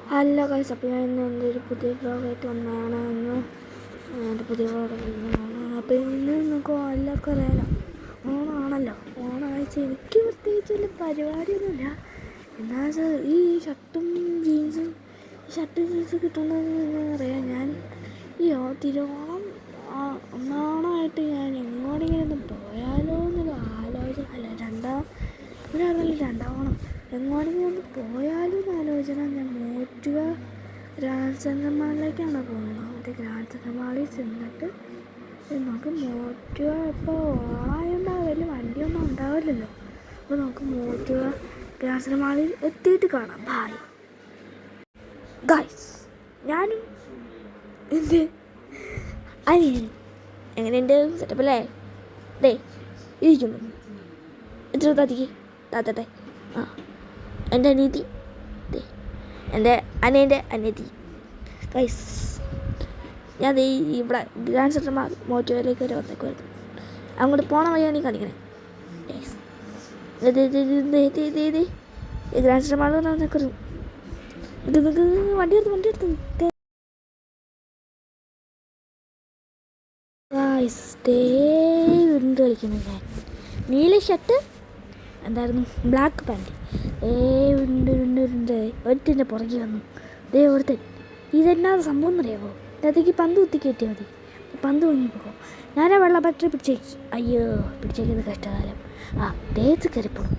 Hello guys, അപ്പോൾ ഞാൻ ഇന്ന് എൻ്റെ ഒരു പുതിയ വ്ളോഗായിട്ട് വന്നതാണ്. എൻ്റെ പുതിയ വ്ളോഗ് വന്നതാണ്. അപ്പോൾ ഇന്ന് നമുക്ക് എല്ലാവർക്കും അറിയാലോ, ഓണമാണല്ലോ. ഓണമാഴ്ച എനിക്ക് പ്രത്യേകിച്ച് വലിയ പരിപാടിയൊന്നുമില്ല. എന്താ വെച്ചാൽ ഈ ഷർട്ടും ജീൻസും കിട്ടണമെന്ന് അറിയാം. ഞാൻ ഈ തിരുവോണം ഒന്നാണായിട്ട് ഞാൻ എങ്ങോട്ടെങ്കിലും പോയാലോ എന്നൊരു ആലോചന. അല്ല രണ്ടാം ഓണം എങ്ങോട്ടെങ്കിലും ഒന്ന് പോയാലും എന്ന് ആലോചന. ഞാൻ മൂറ്റുക ഗ്രാൻഡ് സെൻട്രൽ മാളിലേക്കാണ് പോകുന്നത്. മറ്റേ ഗ്രാൻഡ് സെൻട്രൽ മാളിൽ ചെന്നിട്ട് നമുക്ക് മൂറ്റുക, ഇപ്പോൾ ഓണമായതുകൊണ്ട് വലിയ വണ്ടിയൊന്നും ഉണ്ടാവില്ലല്ലോ. അപ്പോൾ നമുക്ക് മൂറ്റുക ഗ്രാൻഡ് സെൻട്രൽ മാളിൽ എത്തിയിട്ട് കാണാം. Bye guys. ഞാനും എൻ്റെ അനിയൻ എങ്ങനെയുണ്ട്? സെറ്റപ്പല്ലേ? ഡേ ഇരിക്കുന്നു. എത്ര താത്തട്ടെ. ആ, എൻ്റെ അനിയത്തി, എൻ്റെ അനിയൻ്റെ അനിയത്തി. ഗൈസ്, ഞാൻ ഇവിടെ ഗ്രാൻഡ് സെൻട്രൽ മോറ്റോയിലേക്ക് വരെ വന്നേക്കുമായിരുന്നു. അങ്ങോട്ട് പോകണ വഴിയാണ് ഈ കാണിക്കണേ. ഗൈസ്, ഈ ഗ്രാൻഡ് സെൻട്രൽ മാൾ വന്നേക്കുമായിരുന്നു. വണ്ടി എടുത്ത് ഗൈസ്, ഉണ്ട് കളിക്കുന്നു. ഞാൻ നീല ഷർട്ട്, എന്തായിരുന്നു, ബ്ലാക്ക് പാൻറ്റ്. ഉണ്ട് ഒരുത്തിൻ്റെ പുറകെ വന്നു. ഒരുത്തൻ. ഇതെന്നാ സംഭവം എന്നറിയാമോ? അതിലേക്ക് പന്ത് കുത്തി കയറ്റിയാൽ മതി, പന്ത് വാങ്ങി പോകും. ഞാനാ വെള്ള പറ്റ പിടിച്ചേക്ക്. അയ്യോ, പിടിച്ചേക്കുന്നത് കഷ്ടകാലം. ആ തേച്ച് കയറിപ്പോണം.